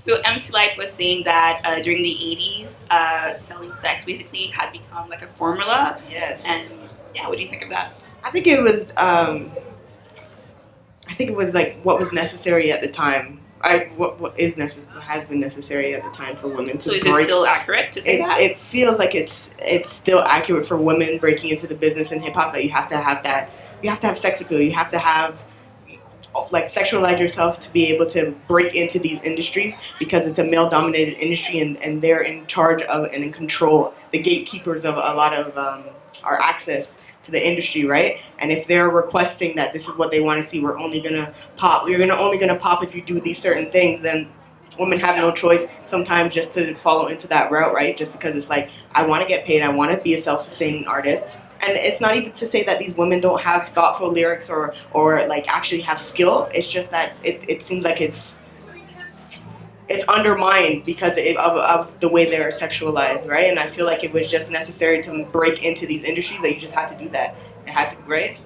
So MC Lyte was saying that during the 80s, selling sex basically had become like a formula. Yes. And yeah, what do you think of that? I think it was. I think it was like what was necessary at the time. What has been necessary at the time for women to So is break. it still accurate to say that? It feels like it's still accurate for women breaking into the business in hip hop that you have to have that. You have to have sex appeal. You have to have like sexualize yourself to be able to break into these industries because it's a male dominated industry and they're in charge of and in control, the gatekeepers of a lot of our access to the industry, right? And if they're requesting that this is what they want to see, we're only gonna pop. Only gonna pop if you do these certain things. Then women have no choice sometimes just to follow into that route, right? Just because it's like I want to get paid, I want to be a self-sustaining artist. And it's not even to say that these women don't have thoughtful lyrics or like actually have skill. It's just that it seems like it's undermined because of the way they're sexualized, right? And I feel like it was just necessary to break into these industries that you just had to do that. It had to, right?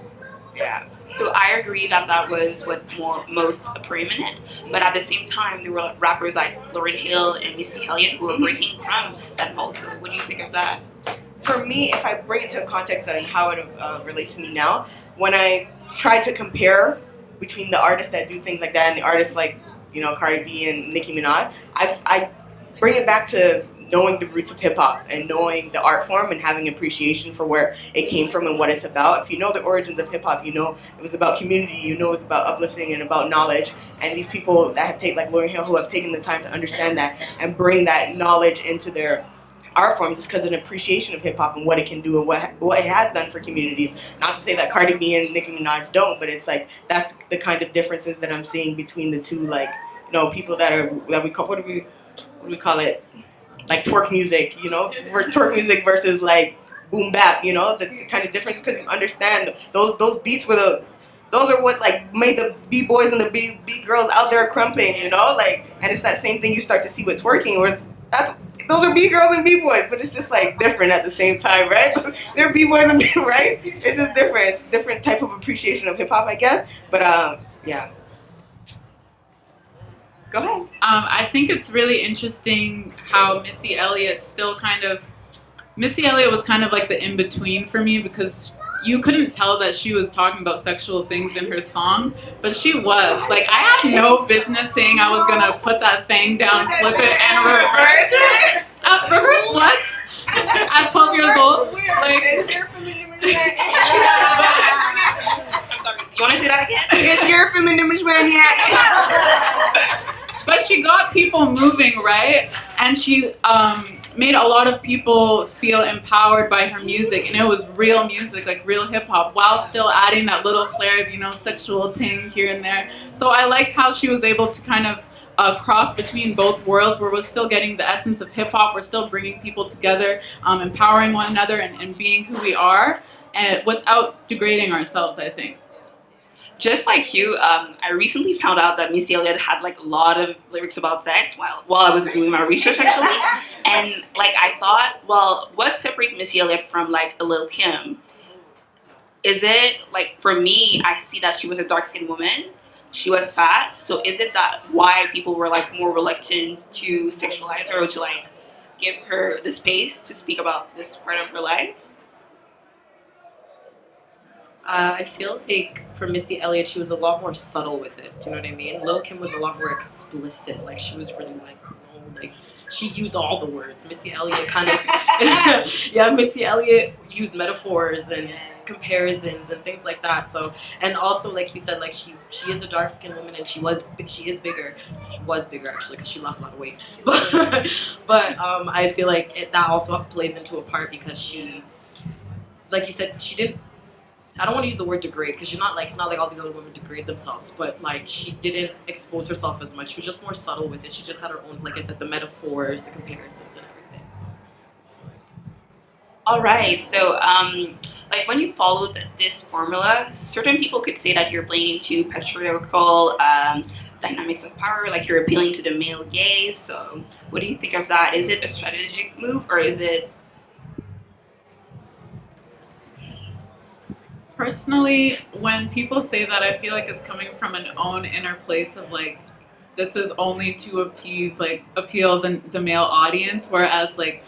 Yeah. So I agree that that was what most preeminent, but at the same time, there were rappers like Lauryn Hill and Missy Elliot who were breaking from that also. What do you think of that? For me, if I bring it to a context on how it relates to me now, when I try to compare between the artists that do things like that and the artists like, Cardi B and Nicki Minaj, I bring it back to knowing the roots of hip hop and knowing the art form and having appreciation for where it came from and what it's about. If you know the origins of hip hop, you know it was about community, you know it's about uplifting and about knowledge. And these people that have taken, like Lauryn Hill, who have taken the time to understand that and bring that knowledge into their art form just because of an appreciation of hip hop and what it can do and what it has done for communities. Not to say that Cardi B and Nicki Minaj don't, but it's like that's the kind of differences that I'm seeing between the two. Like, people that we call what do we call it? Like twerk music, for twerk music versus like boom bap, the kind of difference because you understand those beats were those are what like made the b-boys and the b girls out there crumping, like, and it's that same thing you start to see with twerking where those are b-girls and b-boys, but it's just like different at the same time, right? They're b-boys and right? It's just different. It's different type of appreciation of hip hop, I guess. But yeah. Go ahead. I think it's really interesting how Missy Elliot was kind of like the in-between for me because you couldn't tell that she was talking about sexual things in her song, but she was. Like, I had no business saying I was gonna put that thing down, flip it, and reverse it. Reverse what? At 12 years old? Like, do you want to say that again? It's your feminine yet. But she got people moving, right? And she made a lot of people feel empowered by her music, and it was real music, like real hip hop, while still adding that little flair of sexual ting here and there. So I liked how she was able to kind of cross between both worlds, where we're still getting the essence of hip hop, we're still bringing people together, empowering one another, and being who we are, and without degrading ourselves, I think. Just like you, I recently found out that Missy Elliott had like a lot of lyrics about sex while I was doing my research actually, and like I thought, well, what separates Missy Elliott from like a Lil Kim? Is it like, for me, I see that she was a dark-skinned woman, she was fat, so is it that why people were like more reluctant to sexualize her or to like give her the space to speak about this part of her life? I feel like for Missy Elliott, she was a lot more subtle with it. Do you know what I mean? Lil Kim was a lot more explicit. Like, she was really like she used all the words. Missy Elliott kind of, Missy Elliott used metaphors and comparisons and things like that. So, and also like you said, like she is a dark skinned woman and she is bigger. She was bigger actually because she lost a lot of weight. But I feel like that also plays into a part because she, like you said, she didn't. I don't want to use the word degrade because she's not like, it's not like all these other women degrade themselves, but like she didn't expose herself as much. She was just more subtle with it. She just had her own, like I said, the metaphors, the comparisons, and everything. So. All right. So, like when you followed this formula, certain people could say that you're playing into patriarchal dynamics of power, like you're appealing to the male gaze. So, what do you think of that? Is it a strategic move or is it? Personally, when people say that, I feel like it's coming from an own inner place of like this is only to appeal the male audience, whereas like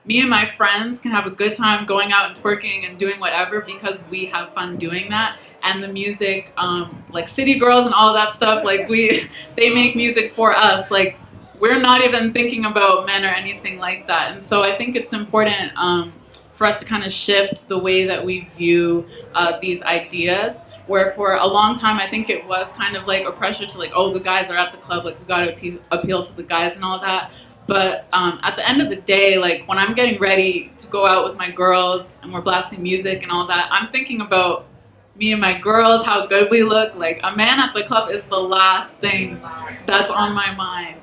me and my friends can have a good time going out and twerking and doing whatever because we have fun doing that. And the music, like City Girls and all that stuff, like they make music for us. Like we're not even thinking about men or anything like that. And so I think it's important for us to kind of shift the way that we view these ideas. Where for a long time, I think it was kind of like a pressure to like, oh, the guys are at the club, like we got to appeal to the guys and all that. But at the end of the day, like when I'm getting ready to go out with my girls and we're blasting music and all that, I'm thinking about me and my girls, how good we look. Like a man at the club is the last thing that's on my mind.